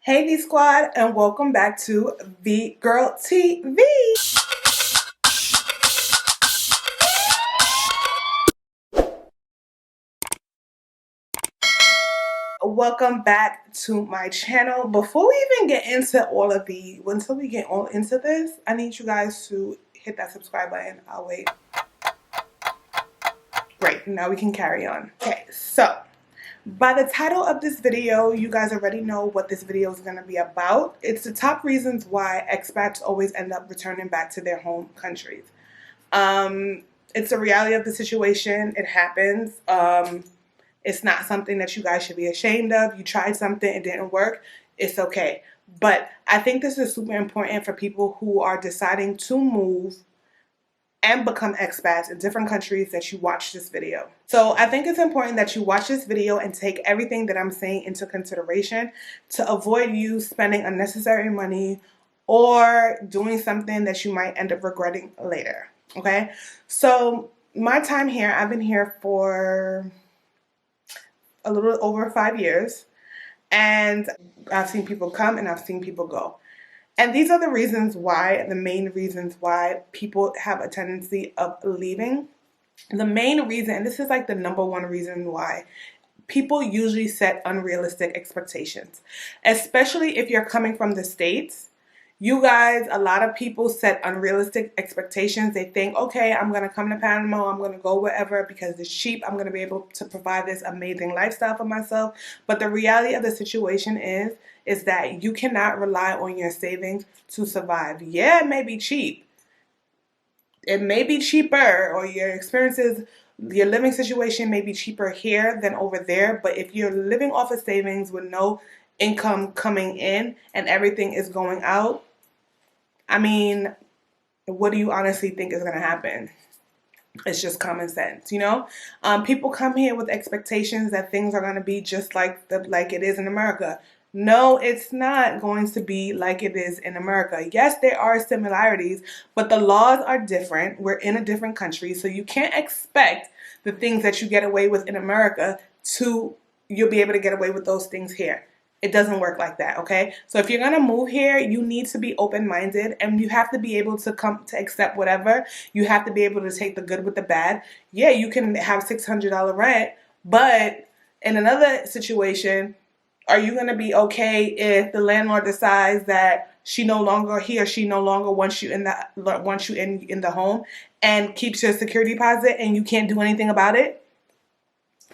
Hey V Squad, and welcome back to VGIRLTV. Welcome back to my channel. Before we even get into until we get all into this, I need you guys to hit that subscribe button. I'll wait. Great, now we can carry on. Okay, so by the title of this video, you guys already know what this video is going to be about. It's the top reasons why expats always end up returning back to their home countries. It's the reality of the situation. It happens. It's not something that you guys should be ashamed of. You tried something, it didn't work. It's okay. But I think this is super important for people who are deciding to move and become expats in different countries that you watch this video. So I think it's important that you watch this video and take everything that I'm saying into consideration to avoid you spending unnecessary money or doing something that you might end up regretting later. Okay? So my time here, I've been here for a little over 5 years, and I've seen people come and I've seen people go. And these are the reasons why, the main reasons why people have a tendency of leaving. The main reason, and this is like the number one reason why, people usually set unrealistic expectations. Especially if you're coming from the States. You guys, a lot of people set unrealistic expectations. They think, okay, I'm going to come to Panama, I'm going to go wherever because it's cheap. I'm going to be able to provide this amazing lifestyle for myself. But the reality of the situation is that you cannot rely on your savings to survive. Yeah, it may be cheap. It may be cheaper, or your experiences, your living situation may be cheaper here than over there. But if you're living off of savings with no income coming in and everything is going out, I mean, what do you honestly think is going to happen? It's just common sense, you know? People come here with expectations that things are going to be just like it is in America. No, it's not going to be like it is in America. Yes, there are similarities, but the laws are different. We're in a different country, so you can't expect the things that you get away with in America you'll be able to get away with those things here. It doesn't work like that, okay? So if you're going to move here, you need to be open-minded, and you have to be able to come to accept whatever. You have to be able to take the good with the bad. Yeah, you can have $600 rent, but in another situation, are you going to be okay if the landlord decides that he or she no longer wants you in the home and keeps your security deposit and you can't do anything about it?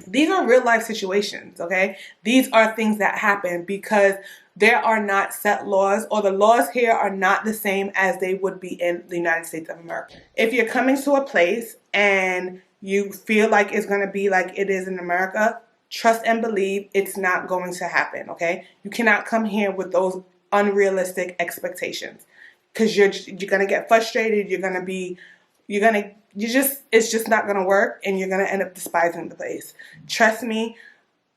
These are real life situations, okay? These are things that happen because there are not set laws, or the laws here are not the same as they would be in the United States of America. If you're coming to a place and you feel like it's going to be like it is in America, trust and believe it's not going to happen, okay? You cannot come here with those unrealistic expectations because you're going to get frustrated. It's just not going to work, and you're going to end up despising the place. Trust me,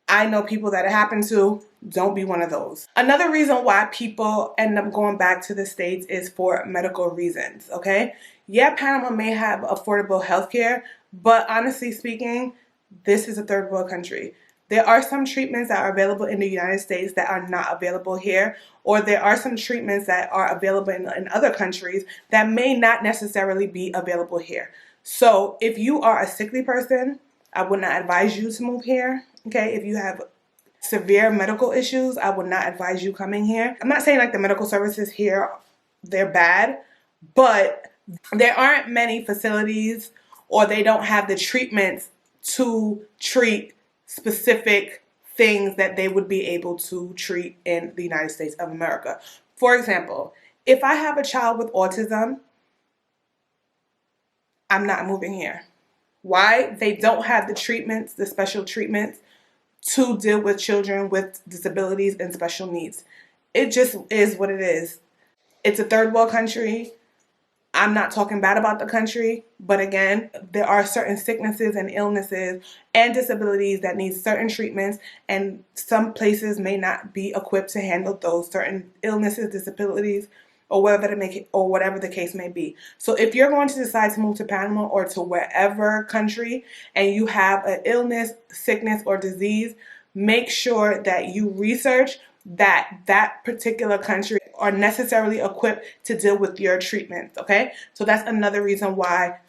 I know people that it happened to. Don't be one of those. Another reason why people end up going back to the States is for medical reasons, okay? Yeah, Panama may have affordable health care, but honestly speaking, this is a third world country. There are some treatments that are available in the United States that are not available here, or there are some treatments that are available in other countries that may not necessarily be available here. So if you are a sickly person, I would not advise you to move here, okay? If you have severe medical issues, I would not advise you coming here. I'm not saying like the medical services here, they're bad, but there aren't many facilities, or they don't have the treatments to treat specific things that they would be able to treat in the United States of America. For example, if I have a child with autism, I'm not moving here. Why? They don't have the treatments, the special treatments to deal with children with disabilities and special needs. It just is what it is. It's a third world country. I'm not talking bad about the country, but again, there are certain sicknesses and illnesses and disabilities that need certain treatments, and some places may not be equipped to handle those certain illnesses, disabilities, or whatever the case may be. So if you're going to decide to move to Panama or to wherever country and you have an illness, sickness, or disease, make sure that you research that particular country are necessarily equipped to deal with your treatment, okay? So that's another reason why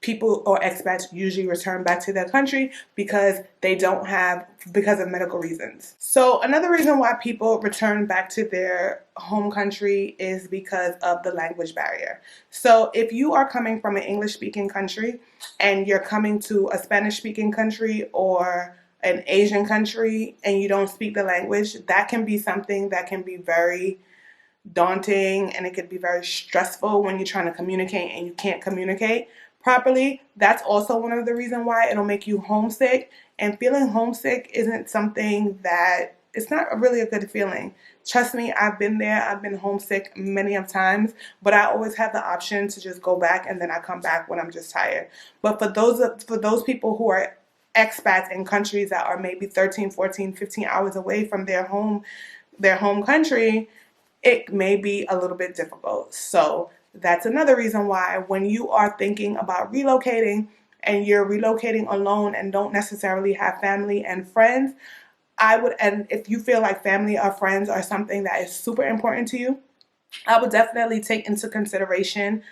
people or expats usually return back to their country, because because of medical reasons. So another reason why people return back to their home country is because of the language barrier. So if you are coming from an English speaking country and you're coming to a Spanish speaking country or an Asian country and you don't speak the language, that can be something that can be very daunting, and it could be very stressful when you're trying to communicate and you can't communicate properly. That's also one of the reasons why it'll make you homesick. And feeling homesick isn't something that, it's not really a good feeling. Trust me, I've been there. I've been homesick many of times, but I always have the option to just go back, and then I come back when I'm just tired. But for those people who are expats in countries that are maybe 13, 14, 15 hours away from their home country, it may be a little bit difficult. So that's another reason why when you are thinking about relocating and you're relocating alone and don't necessarily have family and friends, and if you feel like family or friends are something that is super important to you, I would definitely take into consideration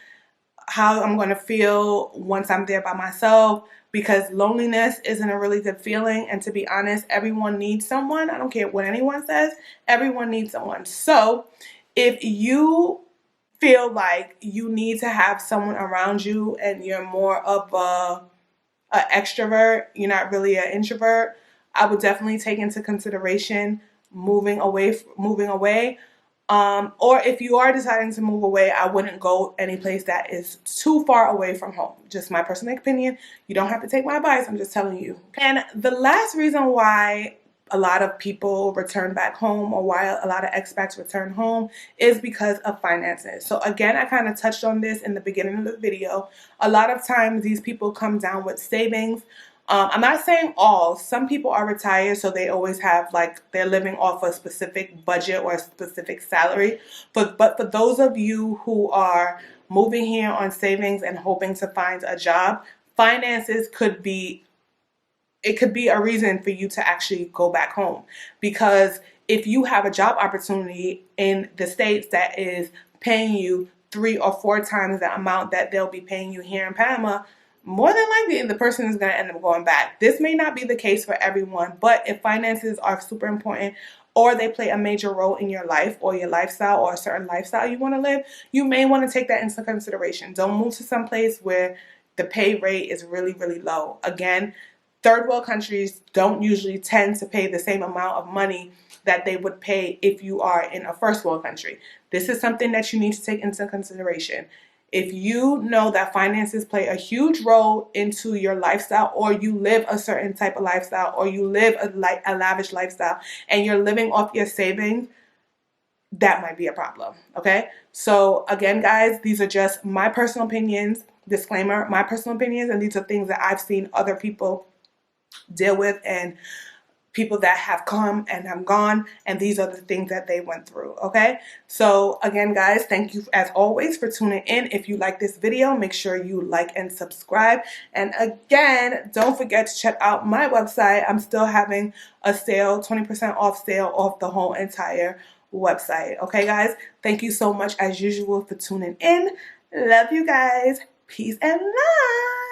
how I'm going to feel once I'm there by myself, because loneliness isn't a really good feeling. And to be honest, everyone needs someone. I don't care what anyone says. Everyone needs someone. So if you feel like you need to have someone around you and you're more of a extrovert, you're not really an introvert, I would definitely take into consideration moving away. Or if you are deciding to move away, I wouldn't go any place that is too far away from home. Just my personal opinion. You don't have to take my advice. I'm just telling you. And the last reason why a lot of people return back home, or why a lot of expats return home, is because of finances. So again, I kind of touched on this in the beginning of the video. A lot of times these people come down with savings. I'm not saying all. Some people are retired, so they always have, like, they're living off a specific budget or a specific salary. But for those of you who are moving here on savings and hoping to find a job, finances could be a reason for you to actually go back home. Because if you have a job opportunity in the States that is paying you 3 or 4 times the amount that they'll be paying you here in Panama, more than likely the person is going to end up going back. This may not be the case for everyone, but if finances are super important, or they play a major role in your life or your lifestyle, or a certain lifestyle you want to live, you may want to take that into consideration. Don't move to some place where the pay rate is really, really low. Again, third world countries don't usually tend to pay the same amount of money that they would pay if you are in a first world country. This is something that you need to take into consideration. If you know that finances play a huge role into your lifestyle, or you live a certain type of lifestyle, or you live a lavish lifestyle, and you're living off your savings, that might be a problem, okay? So again, guys, these are just my personal opinions. Disclaimer, my personal opinions, and these are things that I've seen other people deal with, and people that have come and have gone, and these are the things that they went through, okay? So again, guys, thank you as always for tuning in. If you like this video, make sure you like and subscribe. And again, don't forget to check out my website. I'm still having a sale, 20% off sale off the whole entire website. Okay, guys? Thank you so much as usual for tuning in. Love you guys. Peace and love.